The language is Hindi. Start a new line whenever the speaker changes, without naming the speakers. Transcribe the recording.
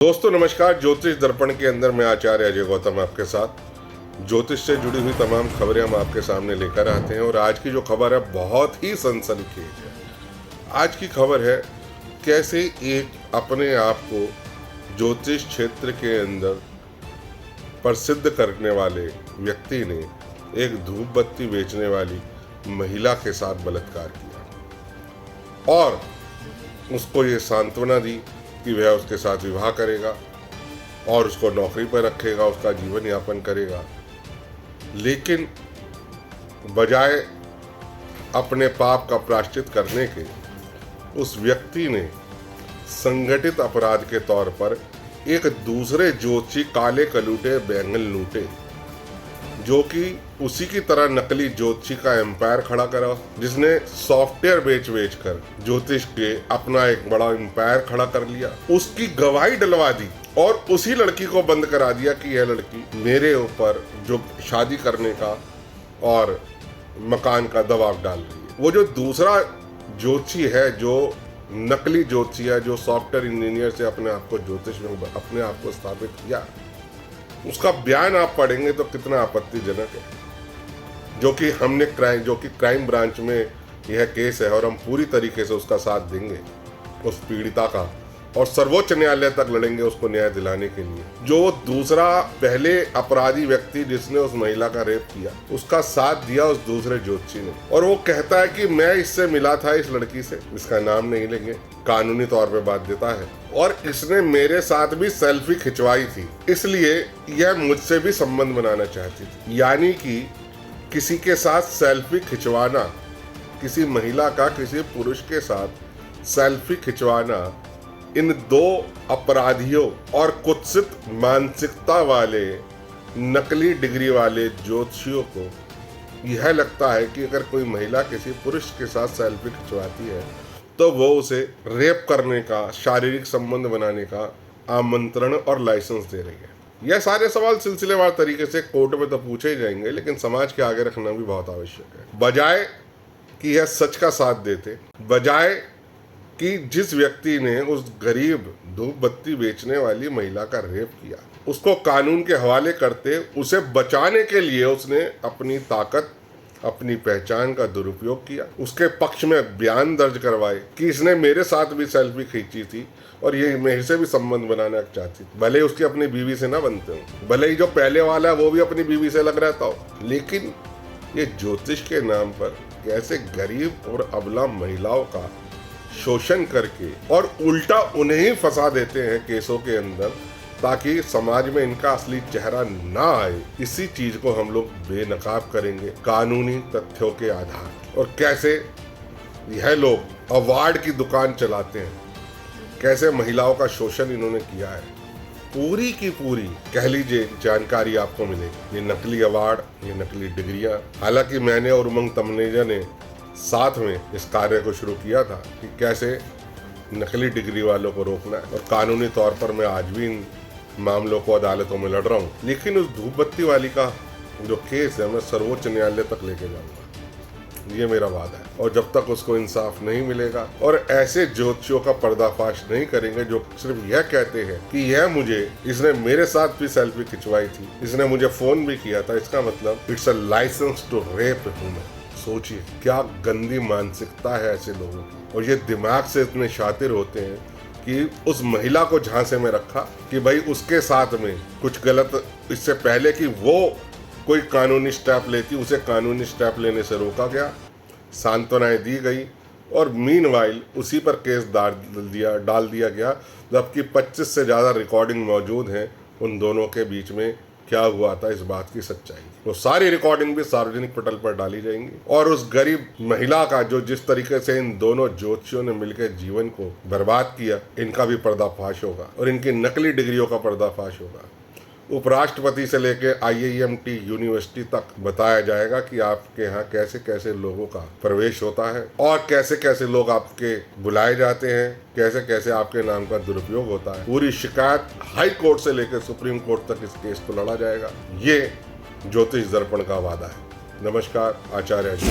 दोस्तों नमस्कार। ज्योतिष दर्पण के अंदर मैं आचार्य अजय गौतम आपके साथ ज्योतिष से जुड़ी हुई तमाम खबरें हम आपके सामने लेकर आते हैं। और आज की जो खबर है बहुत ही सनसनीखेज है। आज की खबर है कैसे एक अपने आप को ज्योतिष क्षेत्र के अंदर प्रसिद्ध करने वाले व्यक्ति ने एक धूप बत्ती बेचने वाली महिला के साथ बलात्कार किया और उसको ये सांत्वना दी कि वह उसके साथ विवाह करेगा और उसको नौकरी पर रखेगा, उसका जीवन यापन करेगा। लेकिन बजाय अपने पाप का प्रायश्चित करने के उस व्यक्ति ने संगठित अपराध के तौर पर एक दूसरे ज्योतिषी काले कलूटे बैंगल लूटे, जो कि उसी की तरह नकली ज्योतिषी का एम्पायर खड़ा करा, जिसने सॉफ्टवेयर बेच कर ज्योतिष के अपना एक बड़ा एम्पायर खड़ा कर लिया, उसकी गवाही डलवा दी और उसी लड़की को बंद करा दिया कि यह लड़की मेरे ऊपर जो शादी करने का और मकान का दबाव डाल रही है। वो जो दूसरा ज्योतिषी है, जो नकली ज्योतिषी है, जो सॉफ्टवेयर इंजीनियर से अपने आप को ज्योतिष में अपने आप को स्थापित किया, उसका बयान आप पढ़ेंगे तो कितना आपत्तिजनक है। जो कि क्राइम ब्रांच में यह केस है और हम पूरी तरीके से उसका साथ देंगे उस पीड़िता का और सर्वोच्च न्यायालय तक लड़ेंगे उसको न्याय दिलाने के लिए। जो दूसरा पहले अपराधी व्यक्ति जिसने उस महिला का रेप किया, उसका साथ दिया उस दूसरे ज्योतिषी ने, और वो कहता है कि मैं इससे मिला था, इस लड़की से, इसका नाम नहीं लेंगे, कानूनी तौर पे बाध्यता है, और इसने मेरे साथ भी सेल्फी खिंचवाई थी, इसलिए यह मुझसे भी संबंध बनाना चाहती थी। यानी कि किसी के साथ सेल्फी खिंचवाना, किसी महिला का किसी पुरुष के साथ सेल्फी खिंचवाना, इन दो अपराधियों और कुत्सित मानसिकता वाले नकली डिग्री वाले ज्योतिषियों को यह लगता है कि अगर कोई महिला किसी पुरुष के साथ सेल्फी खिंचवाती है तो वो उसे रेप करने का, शारीरिक संबंध बनाने का आमंत्रण और लाइसेंस दे रही है। यह सारे सवाल सिलसिलेवार तरीके से कोर्ट में तो पूछे ही जाएंगे, लेकिन समाज के आगे रखना भी बहुत आवश्यक है। बजाय कि यह सच का साथ देते, बजाय कि जिस व्यक्ति ने उस गरीब धूप बत्ती बेचने वाली महिला का रेप किया उसको कानून के हवाले करते, उसे बचाने के लिए उसने अपनी ताकत, अपनी पहचान का दुरुपयोग किया, उसके पक्ष में बयान दर्ज करवाए कि इसने मेरे साथ भी सेल्फी खींची थी और ये मेरे से भी संबंध बनाना चाहती थी। भले उसकी अपनी बीवी से ना बनते हो, भले ही जो पहले वाला है वो भी अपनी बीवी से लग रहता हो, लेकिन ये ज्योतिष के नाम पर कैसे गरीब और अबला महिलाओं का शोषण करके और उल्टा उन्हें ही फंसा देते हैं केसों के अंदर, ताकि समाज में इनका असली चेहरा ना आए। इसी चीज को हम लोग बेनकाब करेंगे कानूनी तथ्यों के आधार। और कैसे यह लोग अवार्ड की दुकान चलाते हैं, कैसे महिलाओं का शोषण इन्होंने किया है, पूरी की पूरी कह लीजिए जानकारी आपको मिलेगी। ये नकली अवार्ड, ये नकली डिग्रियां। हालांकि मैंने और उमंग तमनेजा ने साथ में इस कार्य को शुरू किया था कि कैसे नकली डिग्री वालों को रोकना है, और कानूनी तौर पर मैं आज भी इन मामलों को अदालतों में लड़ रहा हूँ। लेकिन उस धूप बत्ती वाली का जो केस है मैं सर्वोच्च न्यायालय तक लेके जाऊंगा, ये मेरा वादा है। और जब तक उसको इंसाफ नहीं मिलेगा और ऐसे ज्योतिषियों का पर्दाफाश नहीं करेंगे जो सिर्फ यह कहते हैं कि इसने मेरे साथ भी सेल्फी खिंचवाई थी, इसने मुझे फोन भी किया था, इसका मतलब it's a licence to rape human. सोचिए क्या गंदी मानसिकता है ऐसे लोगों की। और ये दिमाग से इतने शातिर होते हैं कि उस महिला को झांसे में रखा कि भाई उसके साथ में कुछ गलत, इससे पहले कि वो कोई कानूनी स्टेप लेती, उसे कानूनी स्टेप लेने से रोका गया, सांत्वनाएं दी गई, और मीनवाइल उसी पर केस डाल दिया गया, जबकि 25 से ज़्यादा रिकॉर्डिंग मौजूद हैं उन दोनों के बीच में क्या हुआ था, इस बात की सच्चाई। वो सारी रिकॉर्डिंग भी सार्वजनिक पटल पर डाली जाएंगी और उस गरीब महिला का जो जिस तरीके से इन दोनों ज्योतिषियों ने मिलकर जीवन को बर्बाद किया, इनका भी पर्दाफाश होगा और इनकी नकली डिग्रियों का पर्दाफाश होगा। उपराष्ट्रपति से लेकर IIMT यूनिवर्सिटी तक बताया जाएगा कि आपके यहाँ कैसे कैसे लोगों का प्रवेश होता है और कैसे कैसे लोग आपके बुलाए जाते हैं, कैसे कैसे आपके नाम का दुरुपयोग होता है। पूरी शिकायत हाई कोर्ट से लेकर सुप्रीम कोर्ट तक इस केस को लड़ा जाएगा। ये ज्योतिष दर्पण का वादा है। नमस्कार, आचार्य जी।